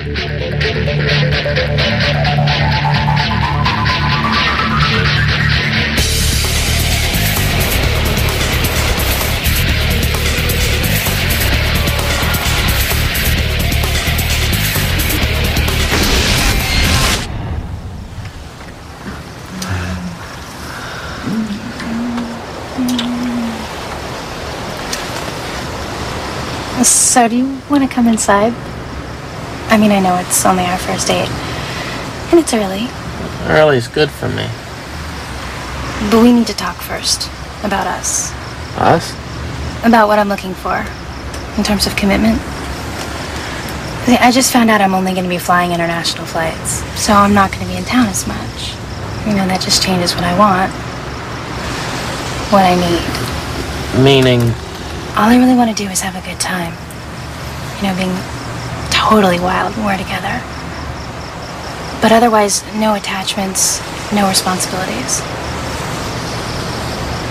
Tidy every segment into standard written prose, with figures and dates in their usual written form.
So, do you want to come inside? I mean, I know it's only our first date, and it's early. Early's good for me. But we need to talk first about us. Us? About what I'm looking for in terms of commitment. See, I just found out I'm only going to be flying international flights, so I'm not going to be in town as much. You know, that just changes what I want, what I need. Meaning? All I really want to do is have a good time. You know, being totally wild when we're together. But otherwise, no attachments, no responsibilities.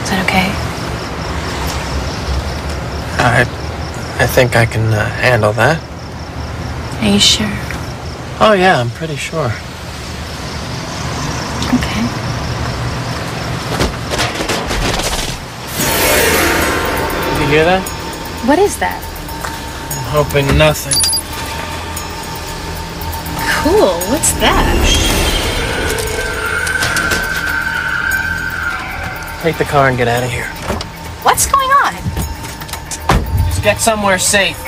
Is that okay? I think I can handle that. Are you sure? Oh yeah, I'm pretty sure. Okay. Did you hear that? What is that? I'm hoping nothing. Cool. What's that? Take the car and get out of here. What's going on? Let's get somewhere safe.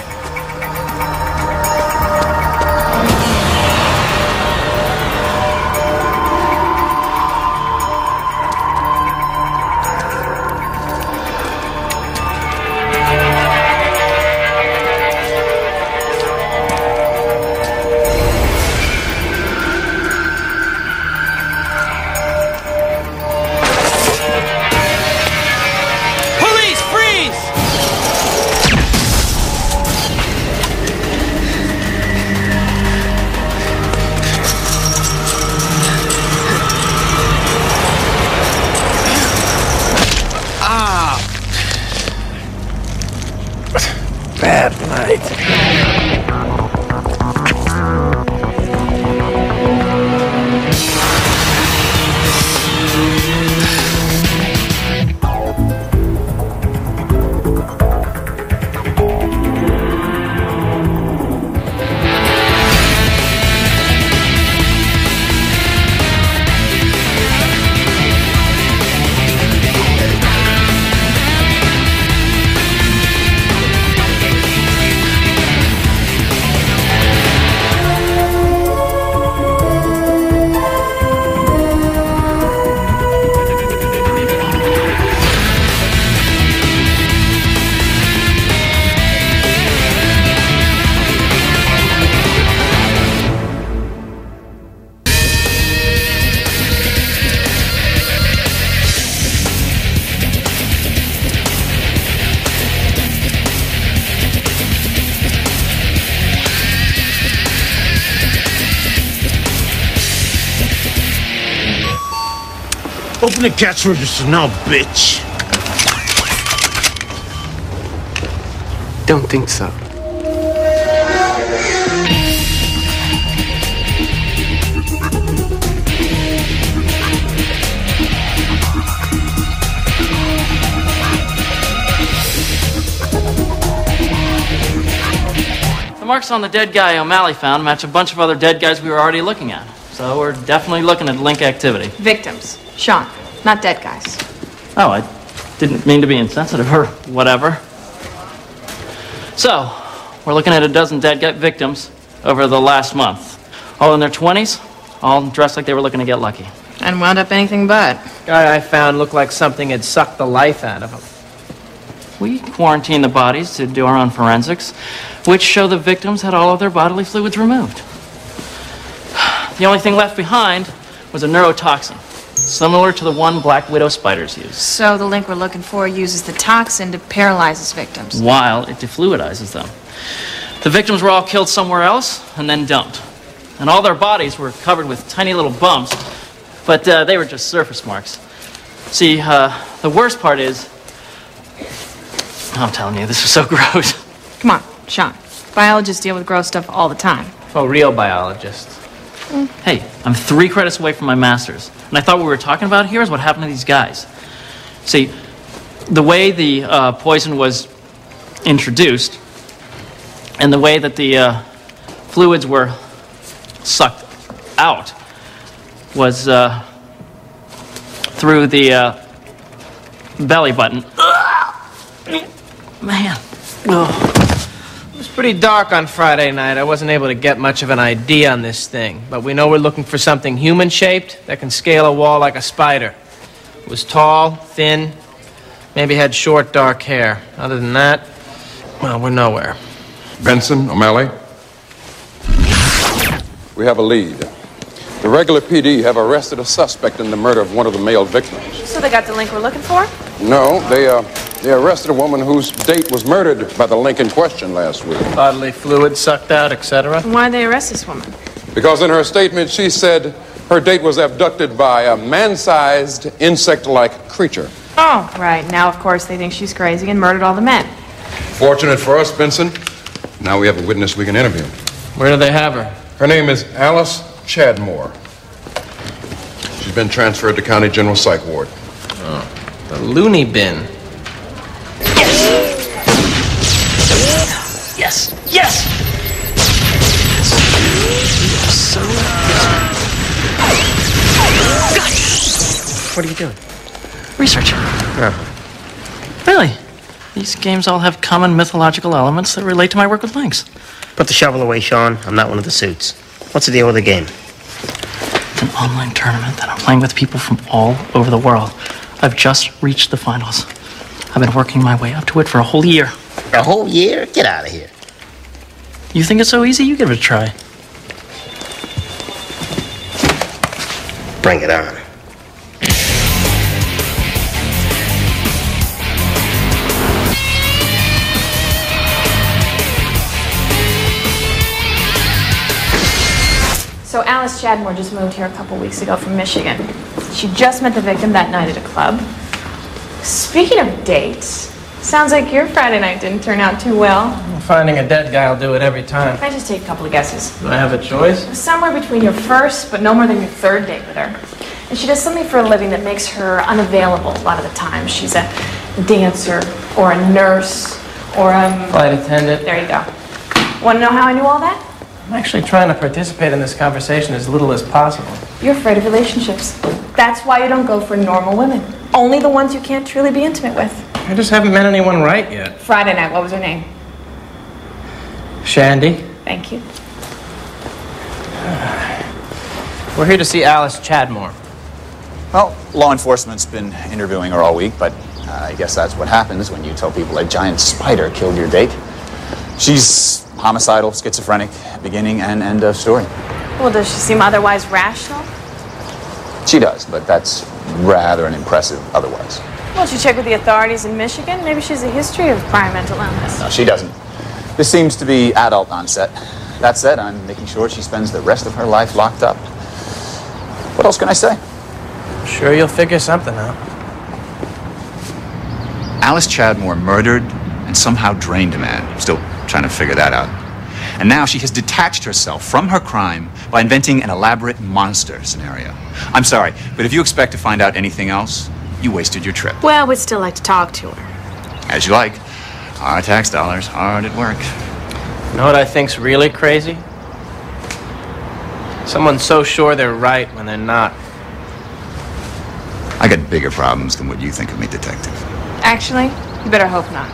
Bad night. Open the cash register now, bitch. Don't think so. The marks on the dead guy O'Malley found match a bunch of other dead guys we were already looking at. So we're definitely looking at link activity. Victims. Sean, not dead guys. Oh, I didn't mean to be insensitive or whatever. So, we're looking at a dozen dead guy victims over the last month. All in their 20s, all dressed like they were looking to get lucky. And wound up anything but. Guy I found looked like something had sucked the life out of him. We quarantined the bodies to do our own forensics, which show the victims had all of their bodily fluids removed. The only thing left behind was a neurotoxin, similar to the one black widow spiders use. So the link we're looking for uses the toxin to paralyze its victims. While it defluidizes them. The victims were all killed somewhere else and then dumped. And all their bodies were covered with tiny little bumps, but they were just surface marks. See, the worst part is, I'm telling you, this is so gross. Come on, Sean. Biologists deal with gross stuff all the time. Oh, real biologist. Hey, I'm 3 credits away from my master's. And I thought what we were talking about here is what happened to these guys. See, the way the poison was introduced and the way that the fluids were sucked out was through the belly button. Man. Ugh. It was pretty dark on Friday night. I wasn't able to get much of an idea on this thing, but we know we're looking for something human-shaped that can scale a wall like a spider. It was tall, thin, maybe had short, dark hair. Other than that, well, we're nowhere. Benson, O'Malley. We have a lead. The regular PD have arrested a suspect in the murder of one of the male victims. So they got the link we're looking for? No, they arrested a woman whose date was murdered by the link in question last week. Bodily fluid sucked out, etc. Why'd they arrest this woman? Because in her statement, she said her date was abducted by a man-sized, insect-like creature. Oh, right. Now, of course, they think she's crazy and murdered all the men. Fortunate for us, Benson. Now we have a witness we can interview. Where do they have her? Her name is Alice Chadmore. She's been transferred to County General Psych Ward. Oh, the loony bin. Yes! Yes! So What are you doing? researching. Oh. Really? These games all have common mythological elements that relate to my work with Lynx. Put the shovel away, Sean. I'm not one of the suits. What's the deal with the game? It's an online tournament that I'm playing with people from all over the world. I've just reached the finals. I've been working my way up to it for a whole year. A whole year? Get out of here. You think it's so easy? You give it a try. Bring it on. So Alice Chadmore just moved here a couple weeks ago from Michigan. She just met the victim that night at a club. Speaking of dates, sounds like your Friday night didn't turn out too well. Finding a dead guy will do it every time. Can I just take a couple of guesses? Do I have a choice? Somewhere between your first, but no more than your third date with her. And she does something for a living that makes her unavailable a lot of the time. She's a dancer, or a nurse, or a... Flight attendant. There you go. Want to know how I knew all that? I'm actually trying to participate in this conversation as little as possible. You're afraid of relationships. That's why you don't go for normal women. Only the ones you can't truly be intimate with. I just haven't met anyone right yet. Friday night, what was her name? Shandy. Thank you. We're here to see Alice Chadmore. Well, law enforcement's been interviewing her all week, but I guess that's what happens when you tell people a giant spider killed your date. She's homicidal, schizophrenic, beginning and end of story. Well, does she seem otherwise rational? She does, but that's rather an impressive otherwise. Well, she check with the authorities in Michigan. Maybe she has a history of prior mental illness. No, she doesn't. This seems to be adult onset. That said, I'm making sure she spends the rest of her life locked up. What else can I say? Sure you'll figure something out. Alice Chadmore murdered and somehow drained a man. Still trying to figure that out. And now she has detached herself from her crime by inventing an elaborate monster scenario. I'm sorry, but if you expect to find out anything else, you wasted your trip. Well, we'd still like to talk to her. As you like. Our tax dollars hard at work. You know what I think's really crazy? Someone's so sure they're right when they're not. I got bigger problems than what you think of me, detective. Actually, you better hope not.